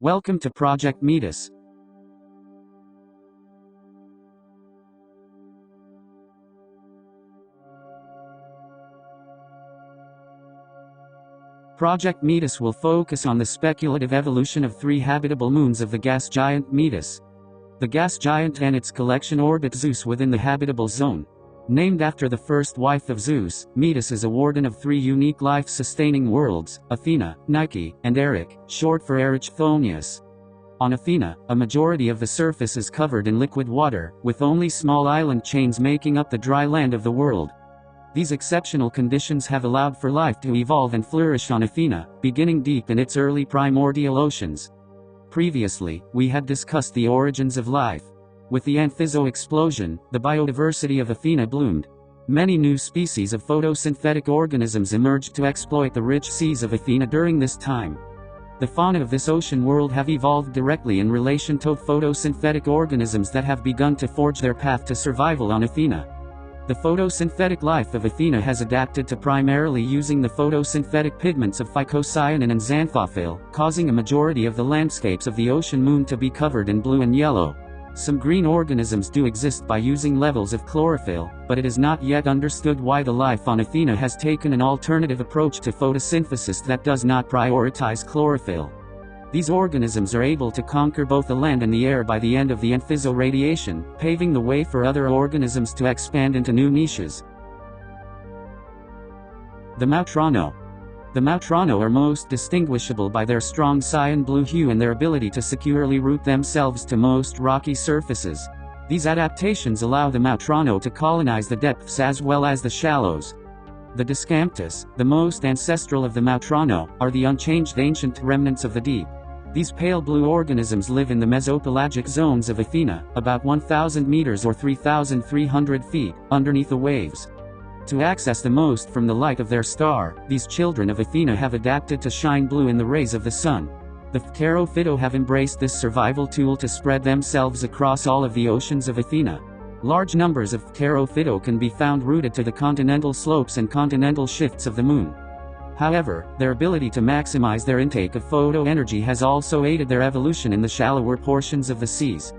Welcome to Project Metis. Project Metis will focus on the speculative evolution of 3 habitable moons of the gas giant Metis. The gas giant and its collection orbit Zeus within the habitable zone. Named after the first wife of Zeus, Metis is a warden of 3 unique life-sustaining worlds, Athena, Nike, and Eric, short for Erichthonius. On Athena, a majority of the surface is covered in liquid water, with only small island chains making up the dry land of the world. These exceptional conditions have allowed for life to evolve and flourish on Athena, beginning deep in its early primordial oceans. Previously, we had discussed the origins of life. With the Anthizo explosion, the biodiversity of Athena bloomed. Many new species of photosynthetic organisms emerged to exploit the rich seas of Athena during this time. The fauna of this ocean world have evolved directly in relation to photosynthetic organisms that have begun to forge their path to survival on Athena. The photosynthetic life of Athena has adapted to primarily using the photosynthetic pigments of phycocyanin and xanthophyll, causing a majority of the landscapes of the ocean moon to be covered in blue and yellow. Some green organisms do exist by using levels of chlorophyll, but it is not yet understood why the life on Athena has taken an alternative approach to photosynthesis that does not prioritize chlorophyll. These organisms are able to conquer both the land and the air by the end of the Anthizo radiation, paving the way for other organisms to expand into new niches. The Matono. The Matono are most distinguishable by their strong cyan blue hue and their ability to securely root themselves to most rocky surfaces. These adaptations allow the Matono to colonize the depths as well as the shallows. The Discamptus, the most ancestral of the Matono, are the unchanged ancient remnants of the deep. These pale blue organisms live in the mesopelagic zones of Athena, about 1,000 meters or 3,300 feet, underneath the waves. To access the most from the light of their star, these children of Athena have adapted to shine blue in the rays of the sun. The Pterophyto have embraced this survival tool to spread themselves across all of the oceans of Athena. Large numbers of Pterophyto can be found rooted to the continental slopes and continental shifts of the moon. However, their ability to maximize their intake of photoenergy has also aided their evolution in the shallower portions of the seas.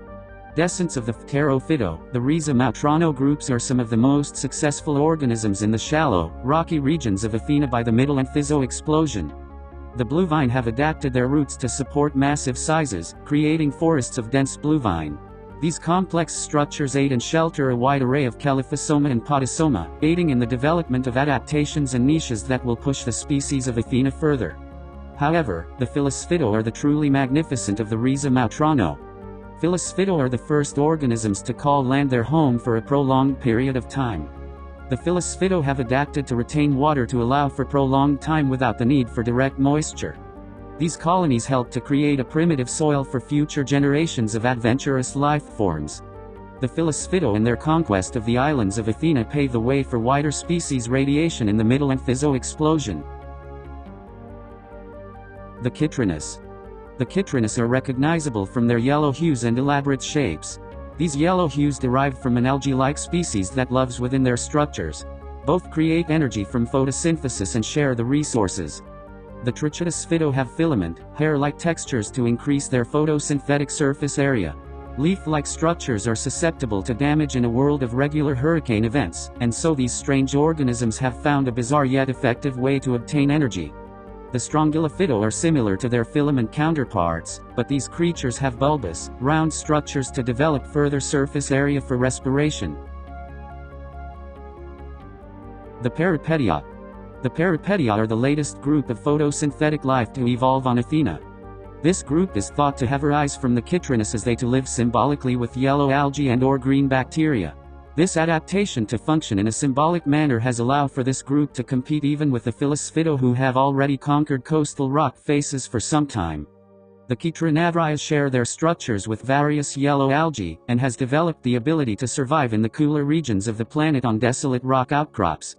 Descendants of the Pterophyto, the Rhiza Matono groups are some of the most successful organisms in the shallow, rocky regions of Athena by the middle Anthizo explosion. The bluevine have adapted their roots to support massive sizes, creating forests of dense bluevine. These complex structures aid and shelter a wide array of Calliphysoma and Podosoma, aiding in the development of adaptations and niches that will push the species of Athena further. However, the Philosphyto are the truly magnificent of the Rhiza Matono. Philosphyto are the first organisms to call land their home for a prolonged period of time. The Philosphyto have adapted to retain water to allow for prolonged time without the need for direct moisture. These colonies help to create a primitive soil for future generations of adventurous life forms. The Philosphyto and their conquest of the islands of Athena pave the way for wider species radiation in the middle Anthizo explosion. The Krinis. The Krinis are recognizable from their yellow hues and elaborate shapes. These yellow hues derive from an algae-like species that lives within their structures. Both create energy from photosynthesis and share the resources. The Trichotophyto have filament, hair-like textures to increase their photosynthetic surface area. Leaf-like structures are susceptible to damage in a world of regular hurricane events, and so these strange organisms have found a bizarre yet effective way to obtain energy. The Strongylophyto are similar to their filament counterparts, but these creatures have bulbous, round structures to develop further surface area for respiration. The Peripedia. The Peripedia are the latest group of photosynthetic life to evolve on Athena. This group is thought to have arisen from the Krinis as they to live symbolically with yellow algae and/or green bacteria. This adaptation to function in a symbolic manner has allowed for this group to compete even with the Philosphyto who have already conquered coastal rock faces for some time. The Khitronavria share their structures with various yellow algae, and has developed the ability to survive in the cooler regions of the planet on desolate rock outcrops.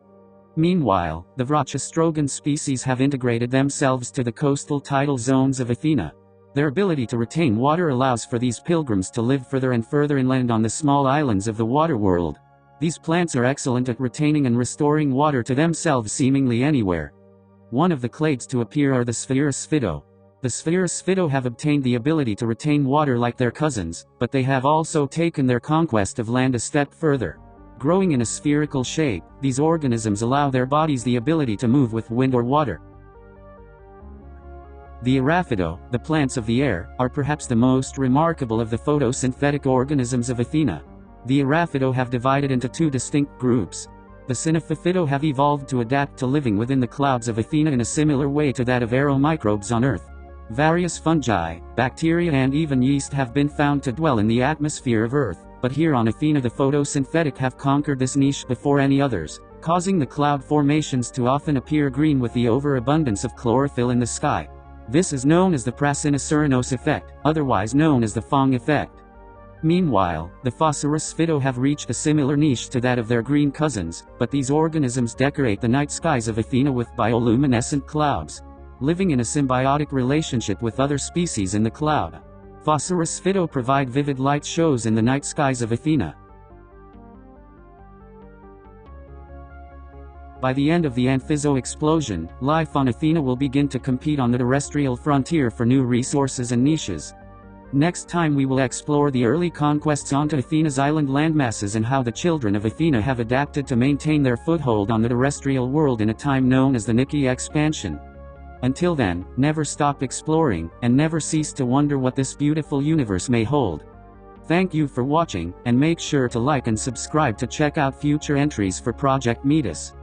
Meanwhile, the Vrachostrogon species have integrated themselves to the coastal tidal zones of Athena. Their ability to retain water allows for these pilgrims to live further and further inland on the small islands of the water world. These plants are excellent at retaining and restoring water to themselves seemingly anywhere. One of the clades to appear are the Spherosphyto. The Spherosphido have obtained the ability to retain water like their cousins, but they have also taken their conquest of land a step further. Growing in a spherical shape, these organisms allow their bodies the ability to move with wind or water. The Eraphido, the plants of the air, are perhaps the most remarkable of the photosynthetic organisms of Athena. The Eraphido have divided into two distinct groups. The Synaphido have evolved to adapt to living within the clouds of Athena in a similar way to that of aeromicrobes on Earth. Various fungi, bacteria and even yeast have been found to dwell in the atmosphere of Earth, but here on Athena the photosynthetic have conquered this niche before any others, causing the cloud formations to often appear green with the overabundance of chlorophyll in the sky. This is known as the Prasinaceranos effect, otherwise known as the Fong effect. Meanwhile, the Photosynthetic have reached a similar niche to that of their green cousins, but these organisms decorate the night skies of Athena with bioluminescent clouds, living in a symbiotic relationship with other species in the cloud. Photosynthetic provide vivid light shows in the night skies of Athena. By the end of the Anthizo explosion, life on Athena will begin to compete on the terrestrial frontier for new resources and niches. Next time we will explore the early conquests onto Athena's island landmasses and how the children of Athena have adapted to maintain their foothold on the terrestrial world in a time known as the Nike expansion. Until then, never stop exploring, and never cease to wonder what this beautiful universe may hold. Thank you for watching, and make sure to like and subscribe to check out future entries for Project Metis.